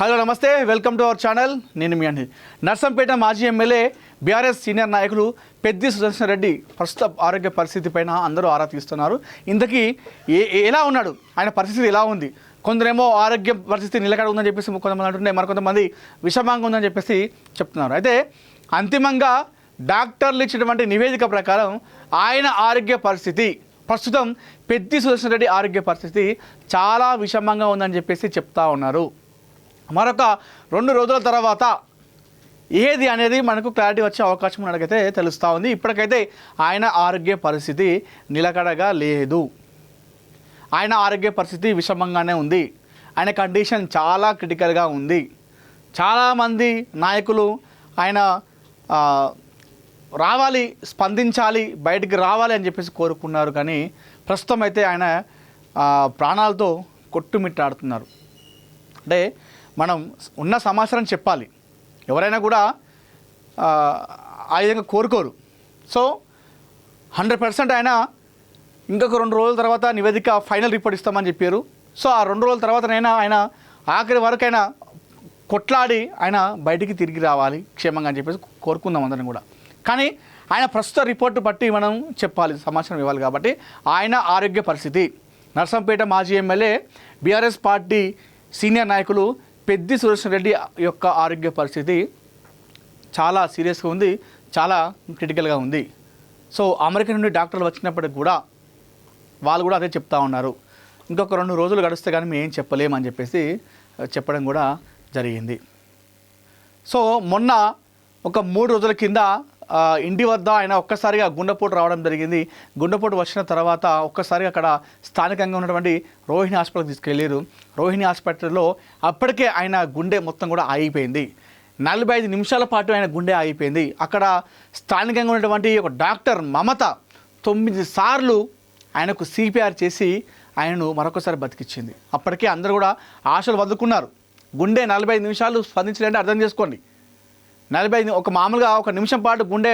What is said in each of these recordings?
Hello నమస్తే, welcome to our channel. నేను మీ అండి. నర్సంపేట మాజీ ఎమ్మెల్యే బీఆర్ఎస్ సీనియర్ నాయకులు పెద్ది సుదర్శన్ రెడ్డి ప్రస్తుత ఆరోగ్య పరిస్థితి పైన అందరూ ఆరా తీస్తున్నారు. ఇంతకీ ఎలా ఉన్నాడు, ఆయన పరిస్థితి ఎలా ఉంది? కొందరేమో ఆరోగ్య పరిస్థితి నిలకడ ఉందని చెప్పేసి కొంతమంది అంటుంటే, మరికొంతమంది విషమంగా ఉందని చెప్పేసి చెప్తున్నారు. అయితే అంతిమంగా డాక్టర్లు ఇచ్చినటువంటి నివేదిక ప్రకారం ఆయన ఆరోగ్య పరిస్థితి ప్రస్తుతం పెద్ది సుదర్శన్ రెడ్డి ఆరోగ్య పరిస్థితి చాలా విషమంగా ఉందని చెప్పేసి చెప్తా ఉన్నారు. మరొక 2 రోజుల తర్వాత ఏది అనేది మనకు క్లారిటీ వచ్చే అవకాశం మనకైతే తెలుస్తూ ఉంది. ఇప్పటికైతే ఆయన ఆరోగ్య పరిస్థితి నిలకడగా లేదు. ఆయన ఆరోగ్య పరిస్థితి విషమంగానే ఉంది. ఆయన కండిషన్ చాలా క్రిటికల్గా ఉంది. చాలామంది నాయకులు ఆయన రావాలి, స్పందించాలి, బయటికి రావాలి అని చెప్పేసి కోరుకున్నారు. కానీ ప్రస్తుతం అయితే ఆయన ప్రాణాలతో కొట్టుమిట్టాడుతున్నారు. అంటే మనం ఉన్న సమాచారం చెప్పాలి, ఎవరైనా కూడా ఆ విధంగా కోరుకోరు. సో 100% ఆయన ఇంకొక 2 రోజుల తర్వాత నివేదిక ఫైనల్ రిపోర్ట్ ఇస్తామని చెప్పారు. సో ఆ 2 రోజుల తర్వాతనైనా ఆయన ఆఖరి వరకైనా కొట్లాడి ఆయన బయటికి తిరిగి రావాలి క్షేమంగా అని చెప్పేసి కోరుకుందాం అందరం కూడా. కానీ ఆయన ప్రస్తుత రిపోర్టు బట్టి మనం చెప్పాలి, సమాచారం ఇవ్వాలి. కాబట్టి ఆయన ఆరోగ్య పరిస్థితి, నర్సంపేట మాజీ ఎమ్మెల్యే బీఆర్ఎస్ పార్టీ సీనియర్ నాయకులు పెద్ది సుదర్శన్ రెడ్డి యొక్క ఆరోగ్య పరిస్థితి చాలా సీరియస్గా ఉంది, చాలా క్రిటికల్గా ఉంది. సో అమెరికా నుండి డాక్టర్లు వచ్చినప్పటికి కూడా వాళ్ళు కూడా అదే చెప్తా ఉన్నారు, ఇంకొక 2 రోజులు గడిస్తే కానీ మేము ఏం చెప్పలేమని చెప్పేసి చెప్పడం కూడా జరిగింది. సో మొన్న ఒక 3 రోజుల కింద ఇంటి వద్ద ఆయన ఒక్కసారిగా గుండెపోటు రావడం జరిగింది. గుండెపోటు వచ్చిన తర్వాత ఒక్కసారిగా అక్కడ స్థానికంగా ఉన్నటువంటి రోహిణి హాస్పిటల్కి తీసుకెళ్ళారు. రోహిణి హాస్పిటల్లో అప్పటికే ఆయన గుండె మొత్తం కూడా ఆగిపోయింది. 45 నిమిషాల పాటు ఆయన గుండె ఆగిపోయింది. అక్కడ స్థానికంగా ఉన్నటువంటి ఒక డాక్టర్ మమత 9 సార్లు ఆయనకు సిపిఆర్ చేసి ఆయనను మరొకసారి బతికిచ్చింది. అప్పటికే అందరూ కూడా ఆశలు వదులుకున్నారు. గుండె 45 నిమిషాలు స్పందించాలంటే అర్థం చేసుకోండి. 45 ఒక మామూలుగా 1 నిమిషం పాటు గుండె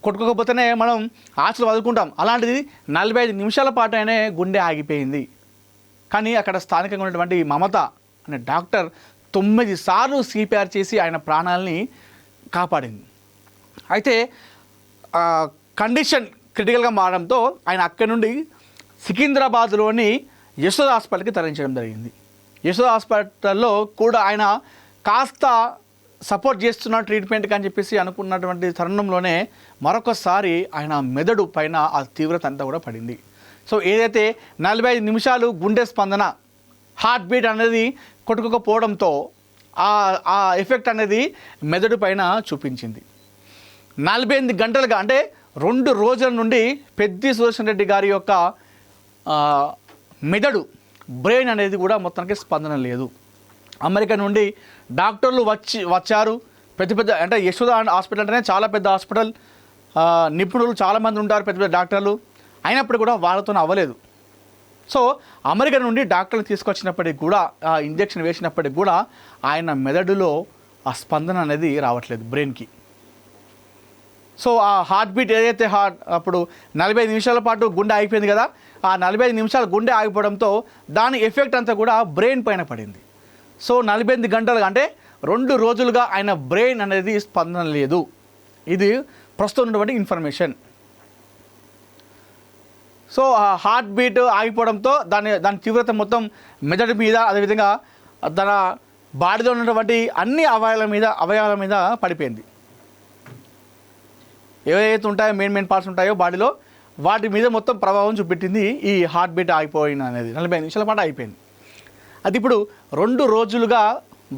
కొట్టుకోకపోతేనే మనం ఆశలు వదులుకుంటాం. అలాంటిది 45 నిమిషాల పాటు అయినా గుండె ఆగిపోయింది. కానీ అక్కడ స్థానికంగా ఉన్నటువంటి మమత అనే డాక్టర్ 9 సార్లు సిపిఆర్ చేసి ఆయన ప్రాణాలని కాపాడింది. అయితే కండిషన్ క్రిటికల్గా మారడంతో ఆయన అక్కడి నుండి సికింద్రాబాద్లోని యశోద హాస్పిటల్కి తరలించడం జరిగింది. యశోద హాస్పిటల్లో కూడా ఆయన కాస్త సపోర్ట్ చేస్తున్న ట్రీట్మెంట్కి అని చెప్పేసి అనుకున్నటువంటి తరుణంలోనే మరొకసారి ఆయన మెదడు పైన ఆ తీవ్రత అంతా కూడా పడింది. సో ఏదైతే 45 నిమిషాలు గుండె స్పందన, హార్ట్ బీట్ అనేది కొట్టుకోకపోవడంతో ఆ ఎఫెక్ట్ అనేది మెదడు పైన చూపించింది. 48 గంటలుగా అంటే 2 రోజుల నుండి పెద్ది సుదర్శన్ రెడ్డి గారి యొక్క మెదడు, బ్రెయిన్ అనేది కూడా మొత్తానికి స్పందన లేదు. అమెరికా నుండి డాక్టర్లు వచ్చారు. పెద్ద అంటే యశోద హాస్పిటల్ అంటేనే చాలా పెద్ద హాస్పిటల్, నిపుణులు చాలామంది ఉంటారు, పెద్ద డాక్టర్లు. అయినప్పుడు కూడా వాళ్ళతో అవ్వలేదు. సో అమెరికా నుండి డాక్టర్లు తీసుకొచ్చినప్పటికి కూడా, ఇంజెక్షన్ వేసినప్పటికి కూడా ఆయన మెదడులో ఆ స్పందన అనేది రావట్లేదు బ్రెయిన్కి. సో ఆ హార్ట్ బీట్ ఏదైతే అప్పుడు 45 నిమిషాల పాటు గుండె ఆగిపోయింది కదా, ఆ 45 నిమిషాలు గుండె ఆగిపోవడంతో దాని ఎఫెక్ట్ అంతా కూడా బ్రెయిన్ పైన పడింది. సో 48 గంటలుగా అంటే 2 రోజులుగా ఆయన బ్రెయిన్ అనేది స్పందన లేదు. ఇది ప్రస్తుతం ఉన్నటువంటి ఇన్ఫర్మేషన్. సో ఆ హార్ట్ బీట్ ఆగిపోవడంతో దాని తీవ్రత మొత్తం మెదడు మీద, అదేవిధంగా తన బాడీలో ఉన్నటువంటి అన్ని అవయవాల మీద పడిపోయింది. ఏవైతే ఉంటాయో మెయిన్ పార్ట్స్ ఉంటాయో బాడీలో, వాటి మీద మొత్తం ప్రభావం చూపెట్టింది ఈ హార్ట్ బీట్ ఆగిపోయిన అనేది. 45 నిమిషాల పాటు అయిపోయింది. అది ఇప్పుడు 2 రోజులుగా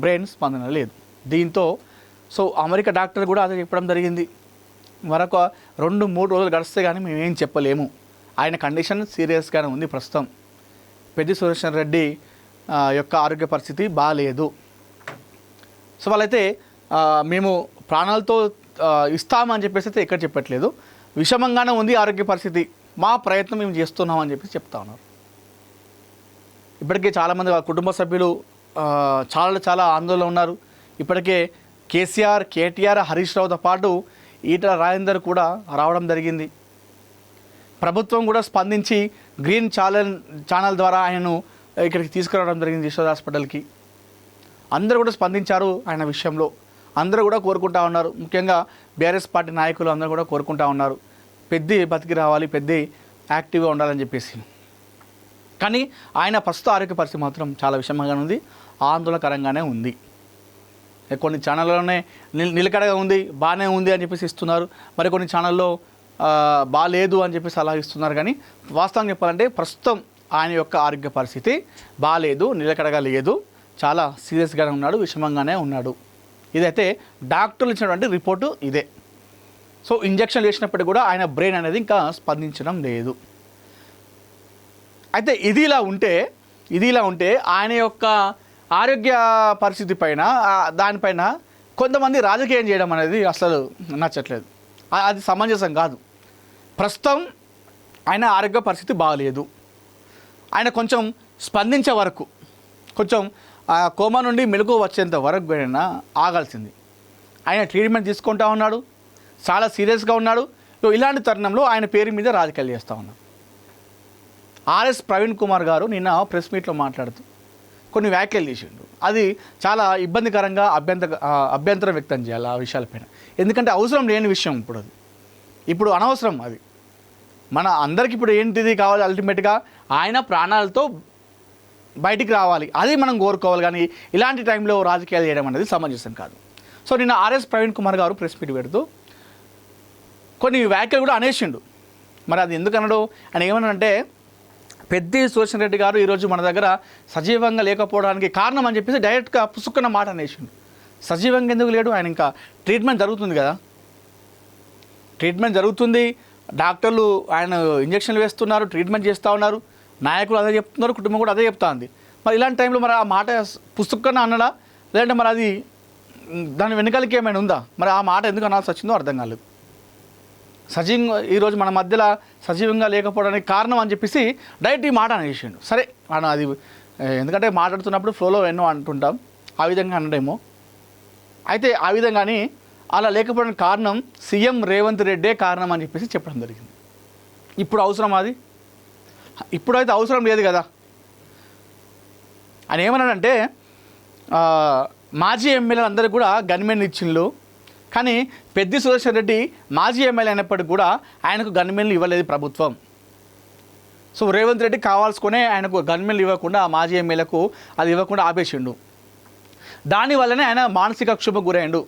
బ్రెయిన్ స్పందన లేదు. దీంతో సో అమెరికా డాక్టర్ కూడా అదే చెప్పడం జరిగింది, మరొక 2-3 రోజులు గడిస్తే కానీ మేమేం చెప్పలేము, ఆయన కండిషన్ సీరియస్గానే ఉంది ప్రస్తుతం. పెద్ది సుదర్శన్ రెడ్డి యొక్క ఆరోగ్య పరిస్థితి బాగాలేదు. సో వాళ్ళైతే మేము ప్రాణాలతో ఇస్తామని చెప్పేసి అయితే ఎక్కడ చెప్పట్లేదు, విషమంగానే ఉంది ఆరోగ్య పరిస్థితి, మా ప్రయత్నం మేము చేస్తున్నామని చెప్పేసి చెప్తా ఉన్నారు. ఇప్పటికే చాలామంది కుటుంబ సభ్యులు చాలా ఆందోళన ఉన్నారు. ఇప్పటికే కేటీఆర్, హరీష్ రావుతో పాటు ఈటల రాజేందర్ కూడా రావడం జరిగింది. ప్రభుత్వం కూడా స్పందించి గ్రీన్ ఛానల్ ద్వారా ఆయనను ఇక్కడికి తీసుకురావడం జరిగింది యశోద హాస్పిటల్కి. అందరూ కూడా స్పందించారు ఆయన విషయంలో. అందరూ కూడా కోరుకుంటా ఉన్నారు, ముఖ్యంగా బీఆర్ఎస్ పార్టీ నాయకులు అందరూ కూడా కోరుకుంటా ఉన్నారు పెద్ద బతికి రావాలి, పెద్ద యాక్టివ్గా ఉండాలని చెప్పేసి. కానీ ఆయన ప్రస్తుత ఆరోగ్య పరిస్థితి మాత్రం చాలా విషమంగా ఉంది, ఆందోళనకరంగానే ఉంది. కొన్ని ఛానళ్ళలోనే నిలకడగా ఉంది, బాగానే ఉంది అని చెప్పేసి ఇస్తున్నారు, మరి కొన్ని ఛానల్లో బాగాలేదు అని చెప్పేసి అలా ఇస్తున్నారు. కానీ వాస్తవం చెప్పాలంటే ప్రస్తుతం ఆయన యొక్క ఆరోగ్య పరిస్థితి బాగాలేదు, నిలకడగా లేదు, చాలా సీరియస్గానే ఉన్నాడు, విషమంగానే ఉన్నాడు. ఇదైతే డాక్టర్లు ఇచ్చినటువంటి రిపోర్టు ఇదే. సో ఇంజక్షన్లు వేసినప్పటికీ కూడా ఆయన బ్రెయిన్ అనేది ఇంకా స్పందించడం లేదు. అయితే ఇది ఇలా ఉంటే ఆయన యొక్క ఆరోగ్య పరిస్థితి పైన దానిపైన కొంతమంది రాజకీయం చేయడం అనేది అసలు నచ్చట్లేదు, అది సమంజసం కాదు. ప్రస్తుతం ఆయన ఆరోగ్య పరిస్థితి బాగలేదు, ఆయన కొంచెం స్పందించే వరకు, కొంచెం కోమా నుండి మెలకు వచ్చేంత వరకు అయినా ఆగాల్సింది. ఆయన ట్రీట్మెంట్ తీసుకుంటా ఉన్నాడు, చాలా సీరియస్గా ఉన్నాడు. ఇలాంటి తరుణంలో ఆయన పేరు మీద రాజకీయాలు చేస్తూ ఉన్నాడు. ఆర్ఎస్ ప్రవీణ్ కుమార్ గారు నిన్న ప్రెస్ మీట్లో మాట్లాడుతూ కొన్ని వ్యాఖ్యలు చేసిండు, అది చాలా ఇబ్బందికరంగా అభ్యంతరం వ్యక్తం చేయాలి ఆ విషయాలపైన. ఎందుకంటే అవసరం లేని విషయం ఇప్పుడు అనవసరం. అది మన అందరికి ఇప్పుడు ఏంటిది కావాలి, అల్టిమేట్గా ఆయన ప్రాణాలతో బయటికి రావాలి, అది మనం కోరుకోవాలి. కానీ ఇలాంటి టైంలో రాజకీయాలు చేయడం అనేది సమంజసం కాదు. సో నిన్న ఆర్ఎస్ ప్రవీణ్ కుమార్ గారు ప్రెస్ మీట్ పెడుతూ కొన్ని వ్యాఖ్యలు కూడా అనేసిండు. మరి అది ఎందుకు అనడు అని ఏమన్నాడంటే, పెద్ది సుదర్శన్ రెడ్డి గారు ఈరోజు మన దగ్గర సజీవంగా లేకపోవడానికి కారణం అని చెప్పేసి డైరెక్ట్గా పుసుక్కున్న మాట అనేసిండు. సజీవంగా ఎందుకు లేడు, ఆయన ఇంకా ట్రీట్మెంట్ జరుగుతుంది కదా, ట్రీట్మెంట్ జరుగుతుంది, డాక్టర్లు ఆయన ఇంజక్షన్లు వేస్తున్నారు, ట్రీట్మెంట్ చేస్తూ ఉన్నారు, నాయకులు అదే చెప్తున్నారు, కుటుంబం కూడా అదే చెప్తా ఉంది. మరి ఇలాంటి టైంలో మరి ఆ మాట పుస్తకన్నా అన్నడా, లేదంటే మరి అది దాని వెనకాలకి ఏమైనా ఉందా, మరి ఆ మాట ఎందుకు అనాల్సి వచ్చిందో అర్థం కాలేదు. సజీవంగా ఈరోజు మన మధ్యలో సజీవంగా లేకపోవడానికి కారణం అని చెప్పేసి డైరెక్ట్ ఈ మాట అనేసిండు. సరే మనం అది ఎందుకంటే మాట్లాడుతున్నప్పుడు ఫ్లోలో ఎన్నో అంటుంటాం, ఆ విధంగా అనడేమో. అయితే ఆ విధంగానే అలా లేకపోవడానికి కారణం సీఎం రేవంత్ రెడ్డే కారణం అని చెప్పేసి చెప్పడం జరిగింది. ఇప్పుడు అవసరం అది, ఇప్పుడైతే అవసరం లేదు కదా. ఆయన ఏమన్నాడంటే, మాజీ ఎమ్మెల్యేలు అందరికీ కూడా గన్మెన్ ఇచ్చిండ్రు, కానీ పెద్ది సుదర్శన్ రెడ్డి మాజీ ఎమ్మెల్యే అయినప్పటికీ కూడా ఆయనకు గన్మెన్లు ఇవ్వలేదు ప్రభుత్వం. సో రేవంత్ రెడ్డి కావాల్సుకునే ఆయనకు గన్మెన్లు ఇవ్వకుండా, ఆ మాజీ ఎమ్మెల్యేకు అది ఇవ్వకుండా ఆపేసిండు. దానివల్లనే ఆయన మానసిక క్షోభకు గురయ్యాడు,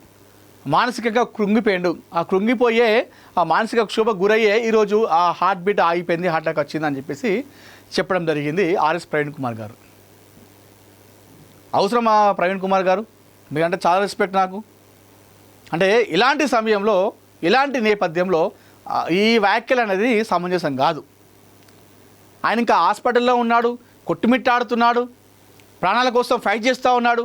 మానసికంగా కృంగిపోయాడు. ఆ కృంగిపోయే ఆ మానసిక క్షోభకు గురయ్యే ఈరోజు ఆ హార్ట్ బీట్ ఆగిపోయింది, హార్ట్ అటాక్ వచ్చిందని చెప్పేసి చెప్పడం జరిగింది ఆర్ఎస్ ప్రవీణ్ కుమార్ గారు. అవసరమా ప్రవీణ్ కుమార్ గారు, మీకంటే చాలా రెస్పెక్ట్ నాకు. అంటే ఇలాంటి సమయంలో, ఇలాంటి నేపథ్యంలో ఈ వ్యాఖ్యలు అనేది సమంజసం కాదు. ఆయన ఇంకా హాస్పిటల్లో ఉన్నాడు, కొట్టుమిట్టాడుతున్నాడు, ప్రాణాల కోసం ఫైట్ చేస్తూ ఉన్నాడు,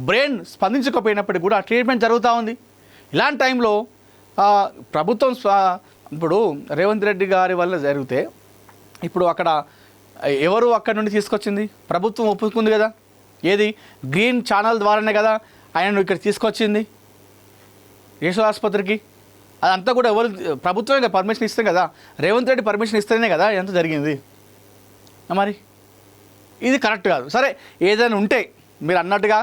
బ్రెయిన్ స్పందించకపోయినప్పటికీ కూడా ట్రీట్మెంట్ జరుగుతూ ఉంది. ఇలాంటి టైంలో ప్రభుత్వం ఇప్పుడు రేవంత్ రెడ్డి గారి వల్ల జరిగితే ఇప్పుడు అక్కడ ఎవరు అక్కడి నుండి తీసుకొచ్చింది, ప్రభుత్వం ఒప్పుకుంది కదా, ఏది గ్రీన్ ఛానల్ ద్వారానే కదా ఆయనను ఇక్కడ తీసుకొచ్చింది యశోద ఆసుపత్రికి. అదంతా కూడా ఎవరు, ప్రభుత్వమే పర్మిషన్ ఇస్తే కదా, రేవంత్ రెడ్డి పర్మిషన్ ఇస్తేనే కదా ఎంత జరిగింది. మరి ఇది కరెక్ట్ కాదు. సరే ఏదైనా ఉంటే మీరు అన్నట్టుగా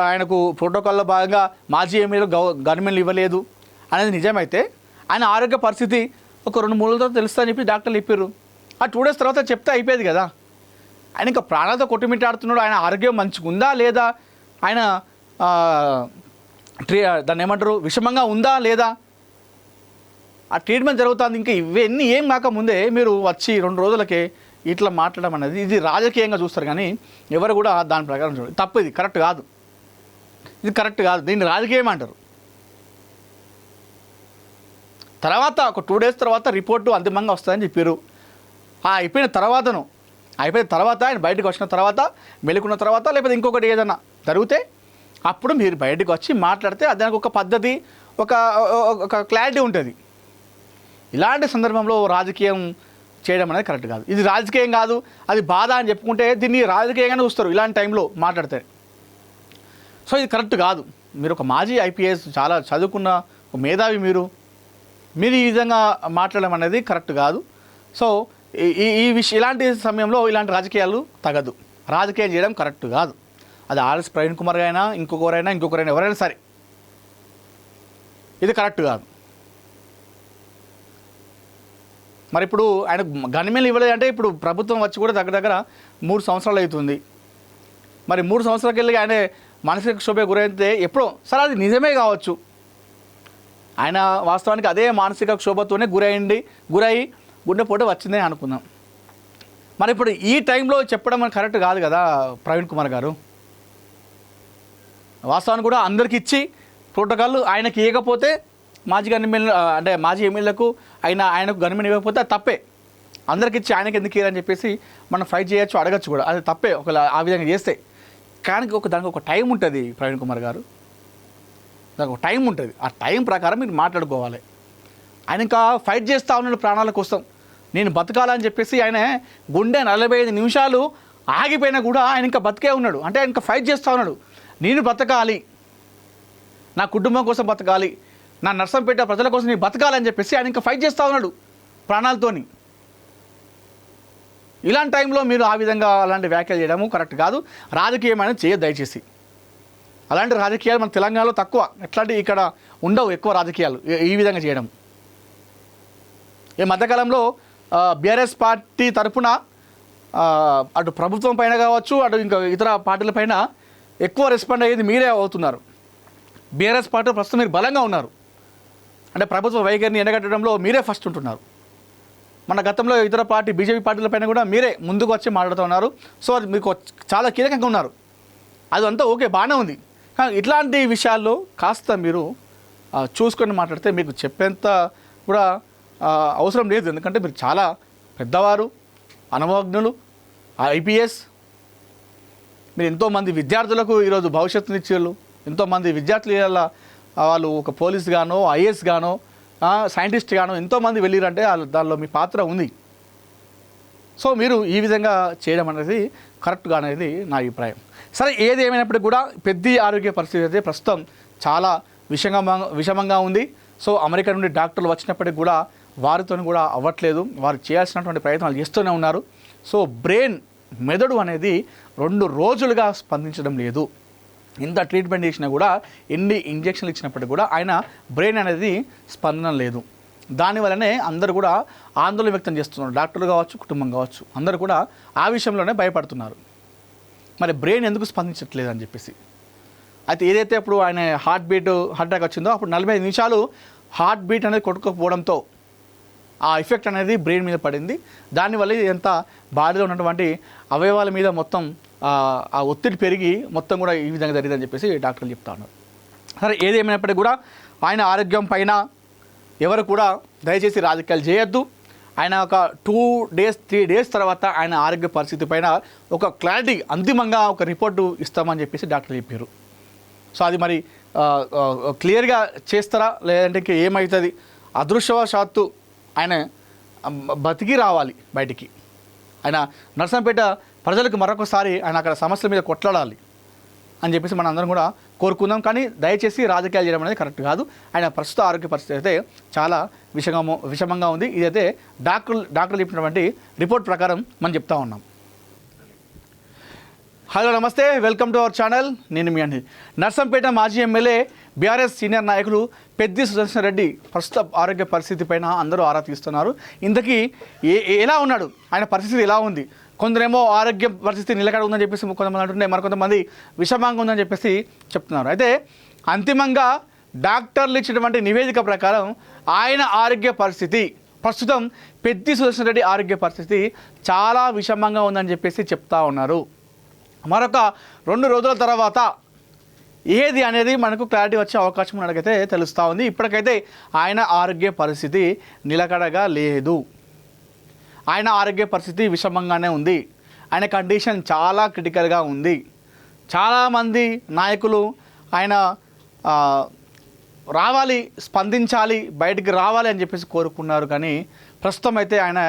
ఆయనకు ప్రోటోకాల్లో భాగంగా మాజీ ఎమ్మెల్యేలు గవర్నమెంట్లు ఇవ్వలేదు అనేది నిజమైతే, ఆయన ఆరోగ్య పరిస్థితి ఒక 2-3 రోజుల తర్వాత తెలుస్తుందని చెప్పి డాక్టర్లు చెప్పారు. ఆ 2 days తర్వాత చెప్తే అయిపోయేది కదా. ఆయన ఇంకా ప్రాణాలతో కొట్టుమిట్టాడుతున్నాడు, ఆయన ఆరోగ్యం మంచిగా ఉందా లేదా, ఆయన దాన్ని ఏమంటారు విషమంగా ఉందా లేదా, ఆ ట్రీట్మెంట్ జరుగుతుంది, ఇంకా ఇవన్నీ ఏం కాకముందే మీరు వచ్చి 2 రోజులకే ఇట్లా మాట్లాడడం అనేది ఇది రాజకీయంగా చూస్తారు. కానీ ఎవరు కూడా దాని ప్రకారం చూడాలి. తప్పు, ఇది కరెక్ట్ కాదు, ఇది కరెక్ట్ కాదు, దీన్ని రాజకీయం అంటారు. తర్వాత ఒక 2 days తర్వాత రిపోర్టు అంతిమంగా వస్తుందని చెప్పారు. అయిపోయిన తర్వాత ఆయన బయటకు వచ్చిన తర్వాత, మెలుకున్న తర్వాత, లేకపోతే ఇంకొకటి ఏదైనా జరిగితే అప్పుడు మీరు బయటకు వచ్చి మాట్లాడితే దానికి ఒక పద్ధతి, ఒక క్లారిటీ ఉంటుంది. ఇలాంటి సందర్భంలో రాజకీయం చేయడం అనేది కరెక్ట్ కాదు. ఇది రాజకీయం కాదు, అది బాధ అని చెప్పుకుంటే దీన్ని రాజకీయంగానే చూస్తారు ఇలాంటి టైంలో మాట్లాడితే. సో ఇది కరెక్ట్ కాదు. మీరు ఒక మాజీ ఐపీఎస్, చాలా చదువుకున్న ఒక మేధావి, మీరు ఈ విధంగా మాట్లాడడం అనేది కరెక్ట్ కాదు. సో ఇలాంటి సమయంలో ఇలాంటి రాజకీయాలు తగదు, రాజకీయం చేయడం కరెక్ట్ కాదు. అది ఆర్ఎస్ ప్రవీణ్ కుమార్ అయినా ఇంకొకరైనా ఎవరైనా సరే ఇది కరెక్ట్ కాదు. మరి ఇప్పుడు ఆయన గన్మెన్లు ఇవ్వలేదు అంటే ఇప్పుడు ప్రభుత్వం వచ్చి కూడా దగ్గర 3 సంవత్సరాలు అవుతుంది. మరి 3 సంవత్సరాలకి వెళ్ళి ఆయన మానసిక క్షోభ గురైతే ఎప్పుడో సరే అది నిజమే కావచ్చు, ఆయన వాస్తవానికి అదే మానసిక క్షోభతోనే గురై గుండెపోటు వచ్చిందే అనుకుందాం. మరి ఇప్పుడు ఈ టైంలో చెప్పడం మనకు కరెక్ట్ కాదు కదా ప్రవీణ్ కుమార్ గారు. వాస్తవానికి కూడా అందరికి ఇచ్చి ప్రోటోకాల్ ఆయనకి ఇవ్వకపోతే మాజీ గన్మెన్ అంటే మాజీ ఎమ్మెల్యేలకు ఆయనకు గన్మెన్ ఇవ్వకపోతే అది తప్పే. అందరికి ఇచ్చి ఆయనకి ఎందుకు ఇవ్వాలని చెప్పేసి మనం ఫైట్ చేయొచ్చు, అడగచ్చు కూడా, అది తప్పే ఒకవేళ ఆ విధంగా చేస్తే. కానీ దానికి ఒక టైం ఉంటుంది ప్రవీణ్ కుమార్ గారు, దానికి ఒక టైం ఉంటుంది. ఆ టైం ప్రకారం మీరు మాట్లాడుకోవాలి. ఆయన ఇంకా ఫైట్ చేస్తూ ఉన్నాడు ప్రాణాల కోసం, నేను బతకాలని చెప్పేసి. ఆయన గుండె 45 నిమిషాలు ఆగిపోయినా కూడా ఆయన ఇంకా బతికే ఉన్నాడు. అంటే ఆయన ఇంకా ఫైట్ చేస్తూ ఉన్నాడు. నేను బతకాలి, నా కుటుంబం కోసం బతకాలి, నా నర్సంపేట ప్రజల కోసం నేను బతకాలని చెప్పేసి ఆయన ఇంకా ఫైట్ చేస్తూ ఉన్నాడు ప్రాణాలతోని. ఇలాంటి టైంలో మీరు ఆ విధంగా అలాంటి వ్యాఖ్యలు చేయడము కరెక్ట్ కాదు. రాజకీయమైన చేయదు దయచేసి. అలాంటి రాజకీయాలు మన తెలంగాణలో తక్కువ, ఎట్లాంటి ఇక్కడ ఉండవు ఎక్కువ రాజకీయాలు ఈ విధంగా చేయడం. ఈ మధ్యకాలంలో బీఆర్ఎస్ పార్టీ తరఫున అటు ప్రభుత్వం పైన కావచ్చు, అటు ఇంకా ఇతర పార్టీల పైన ఎక్కువ రెస్పాండ్ అయ్యేది మీరే అవుతున్నారు. బీఆర్ఎస్ పార్టీ ప్రస్తుతం మీరు బలంగా ఉన్నారు, అంటే ప్రభుత్వ వైఖరిని ఎండగట్టడంలో మీరే ఫస్ట్ ఉంటున్నారు. మన గతంలో ఇతర పార్టీ బీజేపీ పార్టీల పైన కూడా మీరే ముందుకు వచ్చి మాట్లాడుతూ ఉన్నారు. సో అది మీకు చాలా కీలకంగా ఉన్నారు, అది అంతా ఓకే బాగానే ఉంది. కానీ ఇట్లాంటి విషయాల్లో కాస్త మీరు చూసుకొని మాట్లాడితే మీకు చెప్పేంత కూడా అవసరం లేదు. ఎందుకంటే మీరు చాలా పెద్దవారు, అనుభవజ్ఞులు, ఐపీఎస్, మీరు ఎంతోమంది విద్యార్థులకు ఈరోజు భవిష్యత్తుని ఇచ్చేళ్ళు. ఎంతోమంది విద్యార్థుల వాళ్ళు ఒక పోలీస్ గానో, ఐఏఎస్ గానో, సైంటిస్ట్ గానో ఎంతోమంది వెళ్ళిరంటే దానిలో మీ పాత్ర ఉంది. సో మీరు ఈ విధంగా చేయడం అనేది కరెక్ట్గా అనేది నా అభిప్రాయం. సరే, ఏది ఏమైనప్పటికీ కూడా పెద్ద ఆరోగ్య పరిస్థితి అయితే ప్రస్తుతం చాలా విషమంగా ఉంది. సో అమెరికా నుండి డాక్టర్లు వచ్చినప్పటికీ కూడా వారితో కూడా అవ్వట్లేదు, వారు చేయాల్సినటువంటి ప్రయత్నాలు చేస్తూనే ఉన్నారు. సో మెదడు అనేది 2 రోజులుగా స్పందించడం లేదు. ఇంత ట్రీట్మెంట్ చేసినా కూడా, ఎన్ని ఇంజక్షన్లు ఇచ్చినప్పటికీ కూడా ఆయన బ్రెయిన్ అనేది స్పందన లేదు. దానివల్లనే అందరూ కూడా ఆందోళన వ్యక్తం చేస్తున్నారు, డాక్టర్లు కావచ్చు, కుటుంబం కావచ్చు, అందరూ కూడా ఆ విషయంలోనే భయపడుతున్నారు. మరి బ్రెయిన్ ఎందుకు స్పందించట్లేదు అని చెప్పేసి. అయితే ఏదైతే ఇప్పుడు ఆయన హార్ట్ అటాక్ వచ్చిందో అప్పుడు 45 నిమిషాలు హార్ట్ బీట్ అనేది కొట్టుకోకపోవడంతో ఆ ఎఫెక్ట్ అనేది బ్రెయిన్ మీద పడింది. దానివల్ల ఎంత బాడీలో ఉన్నటువంటి అవయవాల మీద మొత్తం ఆ ఒత్తిడి పెరిగి మొత్తం కూడా ఈ విధంగా జరిగిందని చెప్పేసి డాక్టర్లు చెప్తా ఉన్నారు. సరే, ఏదేమైనప్పటికీ కూడా ఆయన ఆరోగ్యం పైన ఎవరు కూడా దయచేసి రాజకీయాలు చేయొద్దు. ఆయన ఒక 2 డేస్ 3 డేస్ తర్వాత ఆయన ఆరోగ్య పరిస్థితి పైన ఒక క్లారిటీ, అంతిమంగా ఒక రిపోర్టు ఇస్తామని చెప్పేసి డాక్టర్లు చెప్పారు. సో అది మరి క్లియర్గా చేస్తారా లేదంటే ఇంకా ఏమవుతుంది? అదృష్టవశాత్తు ఆయన బతికి రావాలి బయటికి. ఆయన నర్సంపేట ప్రజలకు మరొకసారి ఆయన అక్కడ సమస్యల మీద కొట్లాడాలి అని చెప్పేసి మనం అందరం కూడా కోరుకుందాం. కానీ దయచేసి రాజకీయాలు చేయడం అనేది కరెక్ట్ కాదు. ఆయన ప్రస్తుత ఆరోగ్య పరిస్థితి అయితే చాలా విషమంగా ఉంది. ఇదైతే డాక్టర్లు చెప్పినటువంటి రిపోర్ట్ ప్రకారం మనం చెప్తా ఉన్నాం. హలో, నమస్తే, వెల్కమ్ టు అవర్ ఛానల్. నేను మీ అండి. నర్సంపేట మాజీ ఎమ్మెల్యే బీఆర్ఎస్ సీనియర్ నాయకులు పెద్ది సుదర్శన్ రెడ్డి ప్రస్తుత ఆరోగ్య పరిస్థితి పైన అందరూ ఆరా తీస్తున్నారు. ఇంతకీ ఎలా ఉన్నాడు, ఆయన పరిస్థితి ఎలా ఉంది? కొందరేమో ఆరోగ్య పరిస్థితి నిలకడ ఉందని చెప్పేసి కొంతమంది అంటుంటే, మరికొంతమంది విషమంగా ఉందని చెప్పేసి చెప్తున్నారు. అయితే అంతిమంగా డాక్టర్లు ఇచ్చినటువంటి నివేదిక ప్రకారం ఆయన ఆరోగ్య పరిస్థితి ప్రస్తుతం పెద్ది సుదర్శన్ రెడ్డి ఆరోగ్య పరిస్థితి చాలా విషమంగా ఉందని చెప్పేసి చెప్తా ఉన్నారు. మరొక 2 రోజుల తర్వాత ఏది అనేది మనకు క్లారిటీ వచ్చే అవకాశం మనకైతే తెలుస్తూ ఉంది. ఇప్పటికైతే ఆయన ఆరోగ్య పరిస్థితి నిలకడగా లేదు, ఆయన ఆరోగ్య పరిస్థితి విషమంగానే ఉంది, ఆయన కండిషన్ చాలా క్రిటికల్గా ఉంది. చాలామంది నాయకులు ఆయన రావాలి, స్పందించాలి, బయటికి రావాలి అని చెప్పేసి కోరుకున్నారు. కానీ ప్రస్తుతం అయితే ఆయన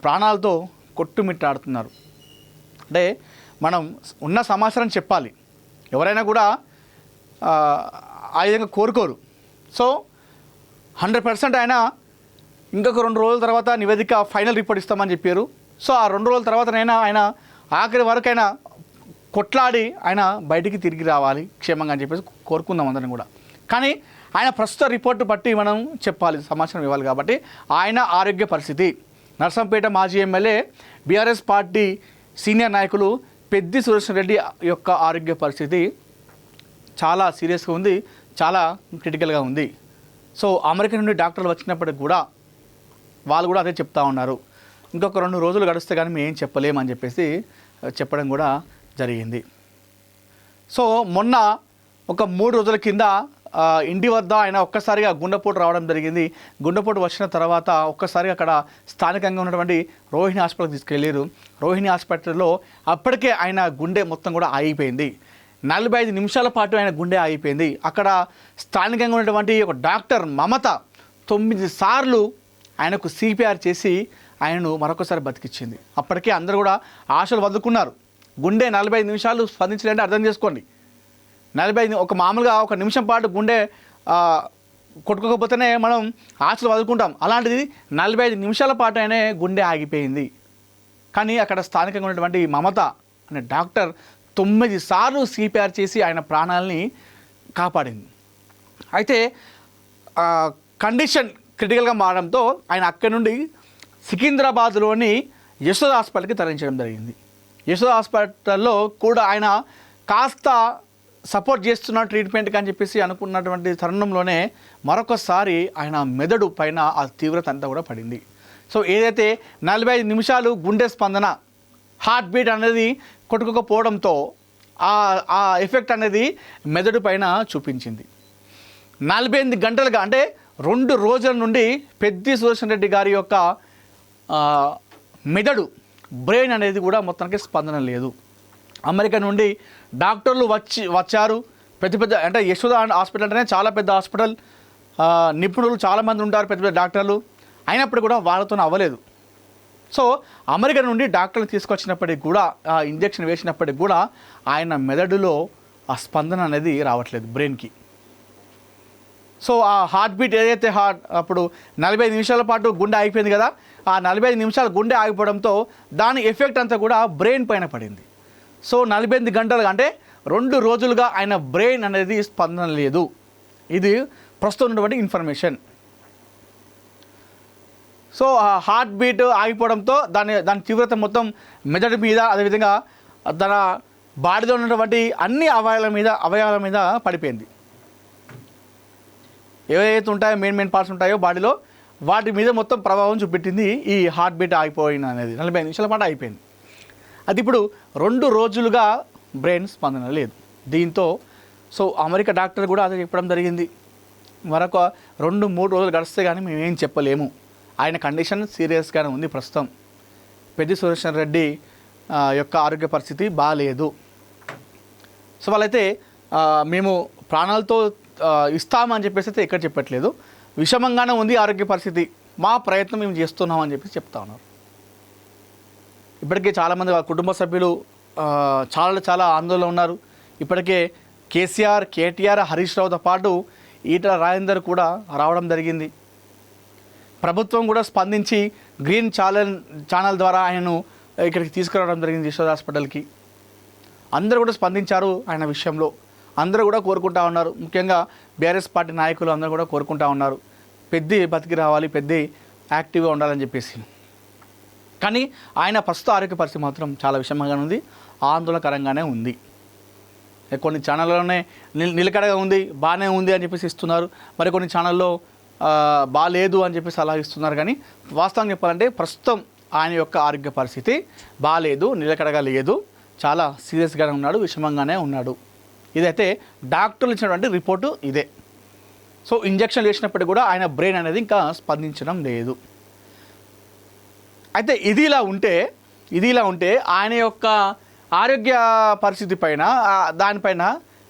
ప్రాణాలతో కొట్టుమిట్టాడుతున్నారు. అంటే మనం ఉన్న సమాచారం చెప్పాలి, ఎవరైనా కూడా ఆ విధంగా కోరుకోరు. సో 100% ఆయన ఇంకొక 2 రోజుల తర్వాత నివేదిక ఫైనల్ రిపోర్ట్ ఇస్తామని చెప్పారు. సో ఆ 2 రోజుల తర్వాతనైనా ఆయన ఆఖరి వరకైనా కొట్లాడి ఆయన బయటికి తిరిగి రావాలి క్షేమంగా అని చెప్పేసి కోరుకుందాం అందరం కూడా. కానీ ఆయన ప్రస్తుత రిపోర్టు బట్టి మనం చెప్పాలి, సమాచారం ఇవ్వాలి. కాబట్టి ఆయన ఆరోగ్య పరిస్థితి, నర్సంపేట మాజీ ఎమ్మెల్యే బీఆర్ఎస్ పార్టీ సీనియర్ నాయకులు పెద్ది సుదర్శన్ రెడ్డి యొక్క ఆరోగ్య పరిస్థితి చాలా సీరియస్గా ఉంది, చాలా క్రిటికల్గా ఉంది. సో అమెరికా నుండి డాక్టర్లు వచ్చినప్పటికి కూడా వాళ్ళు కూడా అదే చెప్తా ఉన్నారు, ఇంకొక 2 రోజులు గడిస్తే కానీ మేము ఏం చెప్పలేమని చెప్పేసి చెప్పడం కూడా జరిగింది. సో మొన్న ఒక 3 రోజుల కింద ఇంటి వద్ద ఆయన ఒక్కసారిగా గుండెపోటు రావడం జరిగింది. గుండెపోటు వచ్చిన తర్వాత ఒక్కసారిగా అక్కడ స్థానికంగా ఉన్నటువంటి రోహిణి హాస్పిటల్కి తీసుకెళ్ళారు. రోహిణి హాస్పిటల్లో అప్పటికే ఆయన గుండె మొత్తం కూడా ఆగిపోయింది. 45 నిమిషాల పాటు ఆయన గుండె ఆగిపోయింది. అక్కడ స్థానికంగా ఉన్నటువంటి ఒక డాక్టర్ మమత 9 సార్లు ఆయనకు సిపిఆర్ చేసి ఆయనను మరొకసారి బతికిచ్చింది. అప్పటికే అందరూ కూడా ఆశలు వదులుకున్నారు. గుండె 45 నిమిషాలు స్పందించాలంటే అర్థం చేసుకోండి. 45 ఒక మామూలుగా 1 నిమిషం పాటు గుండె కొట్టుకోకపోతేనే మనం ఆశలు వదులుకుంటాం. అలాంటిది 45 నిమిషాల పాటు ఆయనే గుండె ఆగిపోయింది. కానీ అక్కడ స్థానికంగా ఉన్నటువంటి మమత అనే డాక్టర్ 9 సార్లు సిపిఆర్ చేసి ఆయన ప్రాణాలని కాపాడింది. అయితే కండిషన్ క్రిటికల్గా మారడంతో ఆయన అక్కడి నుండి సికింద్రాబాద్లోని యశోద హాస్పిటల్కి తరలించడం జరిగింది. యశోద హాస్పిటల్లో కూడా ఆయన కాస్త సపోర్ట్ చేస్తున్న ట్రీట్మెంట్కి అని చెప్పేసి అనుకున్నటువంటి తరుణంలోనే మరొకసారి ఆయన మెదడు పైన ఆ తీవ్రత అంతా కూడా పడింది. సో ఏదైతే 45 నిమిషాలు గుండె స్పందన, హార్ట్ బీట్ అనేది కొట్టుకోకపోవడంతో ఆ ఎఫెక్ట్ అనేది మెదడు పైన చూపించింది. 48 గంటలుగా అంటే 2 రోజుల నుండి పెద్ది సుదర్శన్ రెడ్డి గారి యొక్క మెదడు, బ్రెయిన్ అనేది కూడా మొత్తానికి స్పందన లేదు. అమెరికా నుండి డాక్టర్లు వచ్చారు. పెద్ద అంటే యశోద హాస్పిటల్ అంటేనే చాలా పెద్ద హాస్పిటల్, నిపుణులు చాలామంది ఉంటారు, పెద్ద డాక్టర్లు. అయినప్పుడు కూడా వాళ్ళతో అవ్వలేదు. సో అమెరికా నుండి డాక్టర్లు తీసుకొచ్చినప్పటికి కూడా, ఇంజెక్షన్ వేసినప్పటికి కూడా ఆయన మెదడులో ఆ స్పందన అనేది రావట్లేదు బ్రెయిన్కి. సో ఆ హార్ట్ బీట్ ఏదైతే అప్పుడు 45 నిమిషాల పాటు గుండె ఆగిపోయింది కదా, ఆ 45 నిమిషాలు గుండె ఆగిపోవడంతో దాని ఎఫెక్ట్ అంతా కూడా బ్రెయిన్ పైన పడింది. సో 48 గంటలుగా అంటే 2 రోజులుగా ఆయన బ్రెయిన్ అనేది స్పందన లేదు. ఇది ప్రస్తుతం ఉన్నటువంటి ఇన్ఫర్మేషన్. సో ఆ హార్ట్ బీట్ ఆగిపోవడంతో దాని తీవ్రత మొత్తం మెదడు మీద, అదేవిధంగా తన బాడీలో ఉన్నటువంటి అన్ని అవయవాల మీద పడిపోయింది. ఏవైతే ఉంటాయో మెయిన్ పార్ట్స్ ఉంటాయో బాడీలో, వాటి మీద మొత్తం ప్రభావం చూపెట్టింది ఈ హార్ట్ బీట్ ఆగిపోయిన అనేది. 45 నిమిషాల పాటు అయిపోయింది. అది ఇప్పుడు 2 రోజులుగా బ్రెయిన్ స్పందన లేదు. దీంతో సో అమెరికా డాక్టర్ కూడా అదే చెప్పడం జరిగింది, మరొక 2-3 రోజులు గడిస్తే కానీ మేమేం చెప్పలేము, ఆయన కండిషన్ సీరియస్గానే ఉంది ప్రస్తుతం. పెద్ది సుదర్శన్ రెడ్డి యొక్క ఆరోగ్య పరిస్థితి బాగాలేదు. సో వాళ్ళైతే మేము ప్రాణాలతో ఇస్తామని చెప్పేసి అయితే ఎక్కడ చెప్పట్లేదు, విషమంగానే ఉంది ఆరోగ్య పరిస్థితి, మా ప్రయత్నం మేము చేస్తున్నామని చెప్పేసి చెప్తా ఉన్నారు. ఇప్పటికే చాలామంది వాళ్ళ కుటుంబ సభ్యులు చాలా ఆందోళన ఉన్నారు. ఇప్పటికే కేటీఆర్, హరీష్ రావుతో పాటు ఈటల రాజేందర్ కూడా రావడం జరిగింది. ప్రభుత్వం కూడా స్పందించి గ్రీన్ ఛానల్ ద్వారా ఆయనను ఇక్కడికి తీసుకురావడం జరిగింది యశోద హాస్పిటల్కి. అందరూ కూడా స్పందించారు ఆయన విషయంలో. అందరూ కూడా కోరుకుంటా ఉన్నారు, ముఖ్యంగా బీఆర్ఎస్ పార్టీ నాయకులు అందరూ కూడా కోరుకుంటా ఉన్నారు, పెద్ది బతికి రావాలి, పెద్ది యాక్టివ్గా ఉండాలని చెప్పేసి. కానీ ఆయన ప్రస్తుత ఆరోగ్య పరిస్థితి మాత్రం చాలా విషమంగా ఉంది, ఆందోళనకరంగానే ఉంది. కొన్ని ఛానళ్ళలోనే నిలకడగా ఉంది, బాగానే ఉంది అని చెప్పేసి ఇస్తున్నారు, మరి కొన్ని ఛానల్లో బాగాలేదు అని చెప్పేసి అలా ఇస్తున్నారు. కానీ వాస్తవం చెప్పాలంటే ప్రస్తుతం ఆయన యొక్క ఆరోగ్య పరిస్థితి బాగాలేదు, నిలకడగా లేదు, చాలా సీరియస్గానే ఉన్నాడు, విషమంగానే ఉన్నాడు. ఇదైతే డాక్టర్లు ఇచ్చినటువంటి రిపోర్టు ఇదే. సో ఇంజక్షన్లు వేసినప్పటికీ కూడా ఆయన బ్రెయిన్ అనేది ఇంకా స్పందించడం లేదు. అయితే ఇది ఇలా ఉంటే ఆయన యొక్క ఆరోగ్య పరిస్థితి పైన, దానిపైన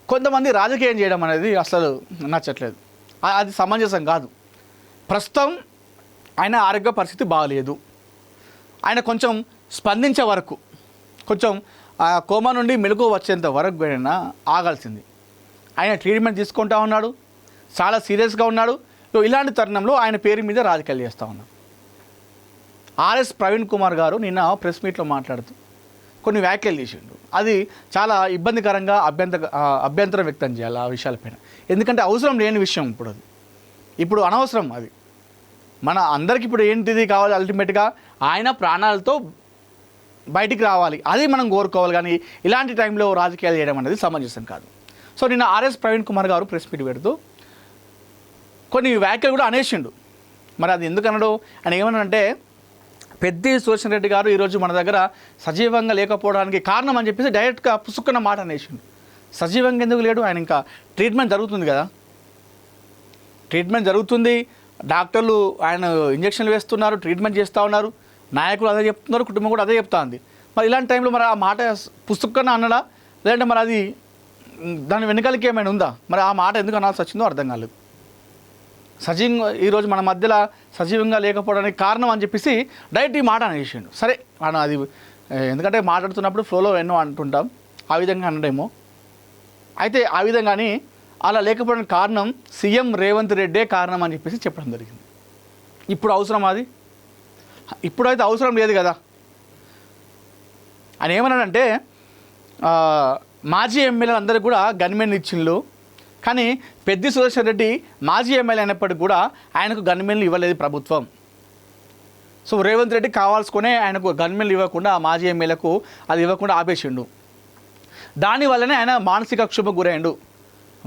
కొంతమంది రాజకీయం చేయడం అనేది అసలు నచ్చట్లేదు, అది సమంజసం కాదు. ప్రస్తుతం ఆయన ఆరోగ్య పరిస్థితి బాగలేదు, ఆయన కొంచెం స్పందించే వరకు, కొంచెం కోమా నుండి మెలకు వచ్చేంత వరకు అయినా ఆగాల్సింది. ఆయన ట్రీట్మెంట్ తీసుకుంటా ఉన్నాడు, చాలా సీరియస్గా ఉన్నాడు. ఇలాంటి తరుణంలో ఆయన పేరు మీద రాజకీయాలు చేస్తూ ఉన్నాడు. ఆర్ఎస్ ప్రవీణ్ కుమార్ గారు నిన్న ప్రెస్ మీట్లో మాట్లాడుతూ కొన్ని వ్యాఖ్యలు చేసిండు. అది చాలా ఇబ్బందికరంగా అభ్యంతరం వ్యక్తం చేయాలి ఆ విషయాలపైన. ఎందుకంటే అవసరం లేని విషయం ఇప్పుడు అనవసరం అది. మన అందరికి ఇప్పుడు ఏంటిది కావాలి, అల్టిమేట్గా ఆయన ప్రాణాలతో బయటికి రావాలి, అది మనం కోరుకోవాలి. కానీ ఇలాంటి టైంలో రాజకీయాలు చేయడం అనేది సమంజసం కాదు. సో నిన్న ఆర్ఎస్ ప్రవీణ్ కుమార్ గారు ప్రెస్ మీట్ పెడుతూ కొన్ని వ్యాఖ్యలు కూడా అనేసిండు. మరి అది ఎందుకు అనడు అని ఏమన్నాడంటే, పెద్ది సుదర్శన్ రెడ్డి గారు ఈరోజు మన దగ్గర సజీవంగా లేకపోవడానికి కారణం అని చెప్పేసి డైరెక్ట్గా పుసుక్కున్న మాట అనేసిండు. సజీవంగా ఎందుకు లేడు? ఆయన ఇంకా ట్రీట్మెంట్ జరుగుతుంది కదా, ట్రీట్మెంట్ జరుగుతుంది, డాక్టర్లు ఆయన ఇంజక్షన్లు వేస్తున్నారు, ట్రీట్మెంట్ చేస్తూ ఉన్నారు, నాయకులు అదే చెప్తున్నారు, కుటుంబం కూడా అదే చెప్తా ఉంది. మరి ఇలాంటి టైంలో మరి ఆ మాట పుస్తకన్నా అన్నడా, లేదంటే మరి అది దాని వెనకాలకి ఏమైనా ఉందా? మరి ఆ మాట ఎందుకు అనాల్సి వచ్చిందో అర్థం కాలేదు. సజీవంగా ఈరోజు మన మధ్యలో సజీవంగా లేకపోవడానికి కారణం అని చెప్పేసి డైరెక్ట్ ఈ మాట అనేసిండు. సరే మనం అది ఎందుకంటే మాట్లాడుతున్నప్పుడు ఫ్లోలో ఎన్నో అంటుంటాం, ఆ విధంగా అనడేమో. అయితే ఆ విధంగాని అలా లేకపోవడానికి కారణం సీఎం రేవంత్ రెడ్డే కారణం అని చెప్పేసి చెప్పడం జరిగింది. ఇప్పుడు అవసరం అది? ఇప్పుడైతే అవసరం లేదు కదా. ఆయన ఏమన్నాడంటే, మాజీ ఎమ్మెల్యేలు అందరికీ కూడా గన్మెన్ ఇచ్చిండ్రు, కానీ పెద్ది సుదర్శన్ రెడ్డి మాజీ ఎమ్మెల్యే అయినప్పటికీ కూడా ఆయనకు గన్మెన్లు ఇవ్వలేదు ప్రభుత్వం. సో రేవంత్ రెడ్డి కావాల్సుకునే ఆయనకు గన్మెన్లు ఇవ్వకుండా ఆ మాజీ ఎమ్మెల్యేకు అది ఇవ్వకుండా ఆపేసిండు. దానివల్లనే ఆయన మానసిక క్షోభకు గురయ్యాడు,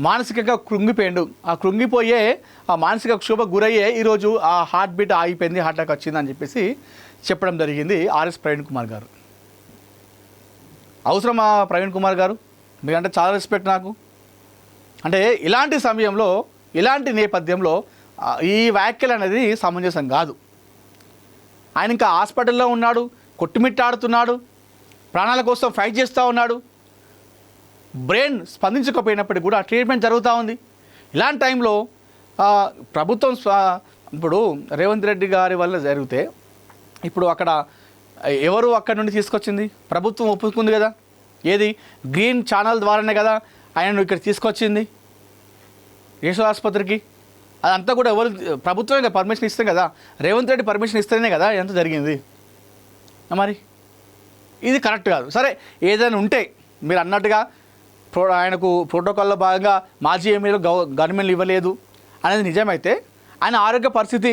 మానసికంగా కృంగిపోయాడు. ఆ కృంగిపోయే ఆ మానసిక క్షోభకు గురయ్యే ఈరోజు ఆ హార్ట్ బీట్ ఆగిపోయింది, హార్ట్ అటాక్ వచ్చిందని చెప్పేసి చెప్పడం జరిగింది ఆర్ఎస్ ప్రవీణ్ కుమార్ గారు. అవసరమా ప్రవీణ్ కుమార్ గారు? మీకంటే చాలా రెస్పెక్ట్ నాకు. అంటే ఇలాంటి సమయంలో, ఇలాంటి నేపథ్యంలో ఈ వ్యాఖ్యలు అనేది సమంజసం కాదు. ఆయన ఇంకా హాస్పిటల్లో ఉన్నాడు, కొట్టుమిట్టాడుతున్నాడు, ప్రాణాల కోసం ఫైట్ చేస్తూ ఉన్నాడు, బ్రెయిన్ స్పందించకపోయినప్పటికీ కూడా ట్రీట్మెంట్ జరుగుతూ ఉంది. ఇలాంటి టైంలో ప్రభుత్వం ఇప్పుడు రేవంత్ రెడ్డి గారి వల్ల జరిగితే ఇప్పుడు అక్కడ ఎవరు అక్కడి నుండి తీసుకొచ్చింది? ప్రభుత్వం ఒప్పుకుంది కదా, ఏది గ్రీన్ ఛానల్ ద్వారానే కదా ఆయనను ఇక్కడ తీసుకొచ్చింది యశోద ఆసుపత్రికి. అదంతా కూడా ఎవరు? ప్రభుత్వమే పర్మిషన్ ఇస్తే కదా, రేవంత్ రెడ్డి పర్మిషన్ ఇస్తేనే కదా ఎంత జరిగింది. మరి ఇది కరెక్ట్ కాదు. సరే ఏదైనా ఉంటే మీరు అన్నట్టుగా ఆయనకు ప్రోటోకాల్లో భాగంగా మాజీ ఎమ్మెల్యేలు గవర్నమెంట్లు ఇవ్వలేదు అనేది నిజమైతే, ఆయన ఆరోగ్య పరిస్థితి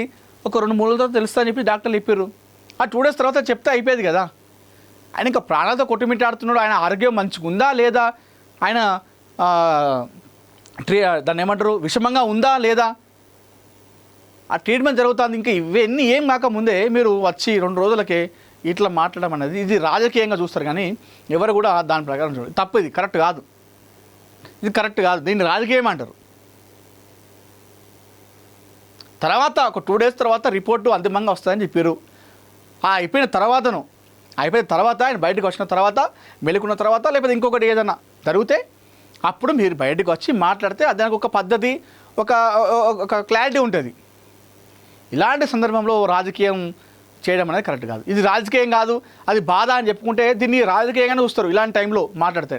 ఒక 2-3 రోజుల తర్వాత తెలుస్తుందని చెప్పి డాక్టర్లు చెప్పారు. ఆ 2 days తర్వాత చెప్తే అయిపోయేది కదా. ఆయన ఇంకా ప్రాణాలతో కొట్టుమిట్టాడుతున్నాడు, ఆయన ఆరోగ్యం మంచిగా ఉందా లేదా, ఆయన దాన్ని ఏమంటారు విషమంగా ఉందా లేదా, ఆ ట్రీట్మెంట్ జరుగుతుంది. ఇంకా ఇవన్నీ ఏం కాకముందే మీరు వచ్చి 2 రోజులకే ఇట్లా మాట్లాడడం అనేది ఇది రాజకీయంగా చూస్తారు, కానీ ఎవరు కూడా దాని ప్రకారం చూడాలి. తప్పు, ఇది కరెక్ట్ కాదు, ఇది కరెక్ట్ కాదు, దీన్ని రాజకీయం అంటారు. తర్వాత ఒక 2 days తర్వాత రిపోర్టు అంతిమంగా వస్తుందని చెప్పారు. అయిపోయిన తర్వాత ఆయన బయటకు వచ్చిన తర్వాత, మెలుకున్న తర్వాత, లేకపోతే ఇంకొకటి ఏదైనా జరిగితే అప్పుడు మీరు బయటకు వచ్చి మాట్లాడితే దానికి ఒక పద్ధతి, ఒక క్లారిటీ ఉంటుంది. ఇలాంటి సందర్భంలో రాజకీయం చేయడం అనేది కరెక్ట్ కాదు. ఇది రాజకీయం కాదు, అది బాధ అని చెప్పుకుంటే దీన్ని రాజకీయంగానే చూస్తారు ఇలాంటి టైంలో మాట్లాడితే.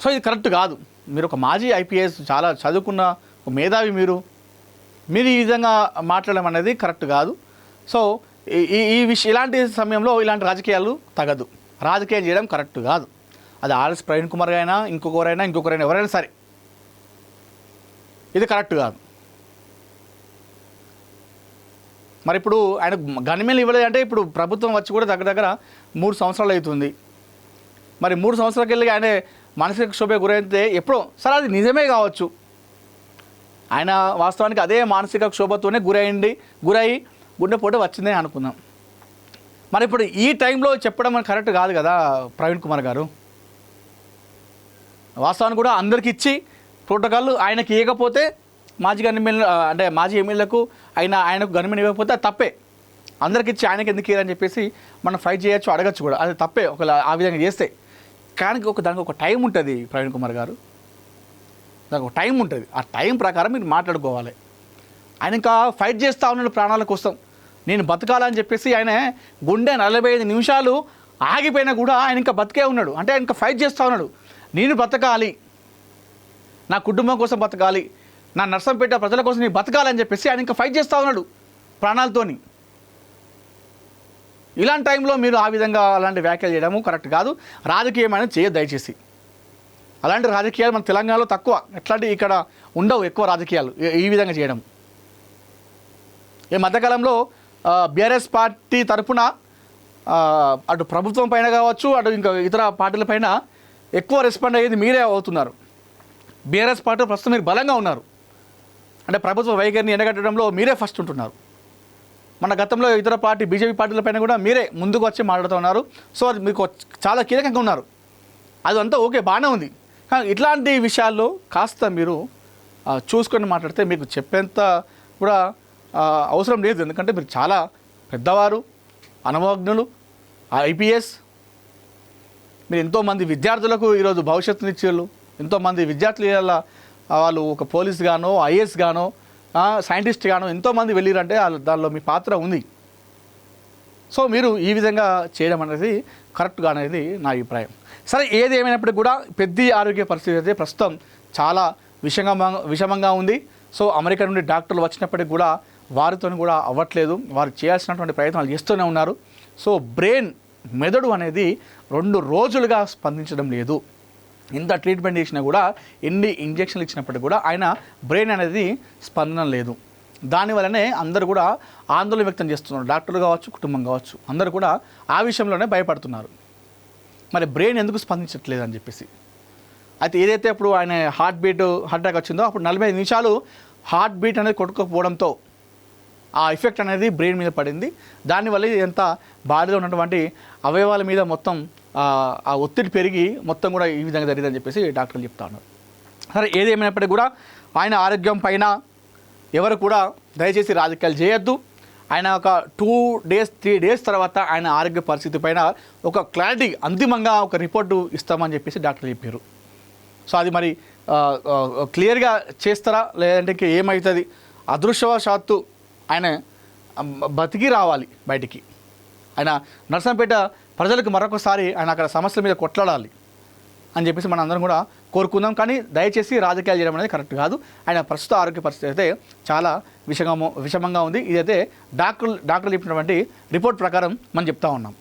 సో ఇది కరెక్ట్ కాదు. మీరు ఒక మాజీ ఐపీఎస్, చాలా చదువుకున్న ఒక మేధావి, మీరు ఈ విధంగా మాట్లాడడం అనేది కరెక్ట్ కాదు. సో ఇలాంటి సమయంలో ఇలాంటి రాజకీయాలు తగదు. రాజకీయం చేయడం కరెక్ట్ కాదు. అది ఆర్ఎస్ ప్రవీణ్ కుమార్ అయినా ఇంకొకరైనా ఎవరైనా సరే, ఇది కరెక్ట్ కాదు. మరి ఇప్పుడు ఆయన గన్మెన్లు ఇవ్వలేదు అంటే ఇప్పుడు ప్రభుత్వం వచ్చి కూడా దగ్గర 3 సంవత్సరాలు అవుతుంది. మరి 3 సంవత్సరాలకి వెళ్ళి ఆయన మానసిక క్షోభ గురైతే ఎప్పుడో, సరే అది నిజమే కావచ్చు, ఆయన వాస్తవానికి అదే మానసిక క్షోభతోనే గురై గుండెపోటు వచ్చిందని అనుకుందాం. మరి ఇప్పుడు ఈ టైంలో చెప్పడం మనకు కరెక్ట్ కాదు కదా ప్రవీణ్ కుమార్ గారు. వాస్తవానికి కూడా అందరికి ఇచ్చి ప్రోటోకాల్ ఆయనకి ఇవ్వకపోతే, మాజీ ఎమ్మెల్యేలకు ఆయనకు గవర్నమెంట్ ఇవ్వకపోతే అది తప్పే. అందరికి ఇచ్చి ఆయనకి ఎందుకు ఇవ్వరని చెప్పేసి మనం ఫైట్ చేయొచ్చు, అడగచ్చు కూడా, అది తప్పే ఒకవేళ ఆ విధంగా చేస్తే. కానీ దానికి ఒక టైం ఉంటుంది ప్రవీణ్ కుమార్ గారు, దానికి ఒక టైం ఉంటుంది. ఆ టైం ప్రకారం మీరు మాట్లాడుకోవాలి. ఆయన ఇంకా ఫైట్ చేస్తూ ఉన్నాడు ప్రాణాల కోసం, నేను బతకాలని చెప్పేసి. ఆయన గుండె 45 నిమిషాలు ఆగిపోయినా కూడా ఆయన ఇంకా బతికే ఉన్నాడు. అంటే ఆయన ఇంకా ఫైట్ చేస్తూ ఉన్నాడు. నేను బతకాలి, నా కుటుంబం కోసం బతకాలి, నా నర్సంపేట ప్రజల కోసం నేను బతకాలని చెప్పేసి ఆయన ఇంకా ఫైట్ చేస్తూ ఉన్నాడు ప్రాణాలతోని. ఇలాంటి టైంలో మీరు ఆ విధంగా అలాంటి వ్యాఖ్యలు చేయడము కరెక్ట్ కాదు. రాజకీయం అనేది చేయదు దయచేసి. అలాంటి రాజకీయాలు మన తెలంగాణలో తక్కువ, ఎట్లాంటి ఇక్కడ ఉండవు ఎక్కువ రాజకీయాలు ఈ విధంగా చేయడం. ఈ మధ్యకాలంలో బీఆర్ఎస్ పార్టీ తరఫున అటు ప్రభుత్వం పైన కావచ్చు, అటు ఇంకా ఇతర పార్టీల పైన ఎక్కువ రెస్పాండ్ అయ్యేది మీరే అవుతున్నారు. బీఆర్ఎస్ పార్టీ ప్రస్తుతం మీరు బలంగా ఉన్నారు, అంటే ప్రభుత్వ వైఖరిని ఎండగట్టడంలో మీరే ఫస్ట్ ఉంటున్నారు. మన గతంలో ఇతర పార్టీ బీజేపీ పార్టీల పైన కూడా మీరే ముందుకు వచ్చి మాట్లాడుతున్నారు. సో అది మీకు చాలా కీలకంగా ఉన్నారు. అది అంతా ఓకే, బాగానే ఉంది. కానీ ఇట్లాంటి విషయాల్లో కాస్త మీరు చూసుకొని మాట్లాడితే మీకు చెప్పేంత కూడా అవసరం లేదు. ఎందుకంటే మీరు చాలా పెద్దవారు, అనుభవజ్ఞులు, ఐపీఎస్. మీరు ఎంతోమంది విద్యార్థులకు ఈరోజు భవిష్యత్తునిచ్చేళ్ళు. ఎంతోమంది విద్యార్థుల వాళ్ళు ఒక పోలీస్ గానో, ఐఏఎస్ గానో, సైంటిస్ట్ గానో ఎంతోమంది వెళ్ళిరంటే దానిలో మీ పాత్ర ఉంది. సో మీరు ఈ విధంగా చేయడం అనేది కరెక్ట్గా అనేది నా అభిప్రాయం. సరే, ఏది ఏమైనప్పటికీ కూడా పెద్ద ఆరోగ్య పరిస్థితి అయితే ప్రస్తుతం చాలా విషమంగా ఉంది. సో అమెరికా నుండి డాక్టర్లు వచ్చినప్పటికీ కూడా వారితో కూడా అవ్వట్లేదు. వారు చేయాల్సినటువంటి ప్రయత్నాలు చేస్తూనే ఉన్నారు. సో మెదడు అనేది 2 రోజులుగా స్పందించడం లేదు. ఇంత ట్రీట్మెంట్ చేసినా కూడా, ఎన్ని ఇంజక్షన్లు ఇచ్చినప్పటికీ కూడా ఆయన బ్రెయిన్ అనేది స్పందన లేదు. దానివల్లనే అందరూ కూడా ఆందోళన వ్యక్తం చేస్తున్నారు. డాక్టర్లు కావచ్చు, కుటుంబం కావచ్చు, అందరూ కూడా ఆ విషయంలోనే భయపడుతున్నారు. మరి బ్రెయిన్ ఎందుకు స్పందించట్లేదు అని చెప్పేసి. అయితే ఏదైతే ఇప్పుడు ఆయన హార్ట్ అటాక్ వచ్చిందో అప్పుడు 45 నిమిషాలు హార్ట్ బీట్ అనేది కొట్టుకోకపోవడంతో ఆ ఎఫెక్ట్ అనేది బ్రెయిన్ మీద పడింది. దానివల్ల ఎంత బాడీలో ఉన్నటువంటి అవయవాల మీద మొత్తం ఆ ఒత్తిడి పెరిగి మొత్తం కూడా ఈ విధంగా జరిగిందని చెప్పేసి డాక్టర్లు చెప్తా ఉన్నారు. సరే, ఏదేమైనప్పటికీ కూడా ఆయన ఆరోగ్యం పైన ఎవరు కూడా దయచేసి రాజకీయాలు చేయొద్దు. ఆయన ఒక 2 డేస్ 3 డేస్ తర్వాత ఆయన ఆరోగ్య పరిస్థితి పైన ఒక క్లారిటీ, అంతిమంగా ఒక రిపోర్టు ఇస్తామని చెప్పేసి డాక్టర్లు చెప్పారు. సో అది మరి క్లియర్గా చేస్తారా లేదంటే ఇంకా ఏమవుతుంది? అదృష్టవశాత్తు ఆయన బతికి రావాలి బయటికి. ఆయన నర్సంపేట ప్రజలకు మరొకసారి ఆయన అక్కడ సమస్యల మీద కొట్లాడాలి అని చెప్పేసి మనం అందరం కూడా కోరుకుందాం. కానీ దయచేసి రాజకీయాలు చేయడం అనేది కరెక్ట్ కాదు. ఆయన ప్రస్తుత ఆరోగ్య పరిస్థితి అయితే చాలా విషమంగా ఉంది. ఇదైతే డాక్టర్లు చెప్పినటువంటి రిపోర్ట్ ప్రకారం మనం చెప్తా ఉన్నాం.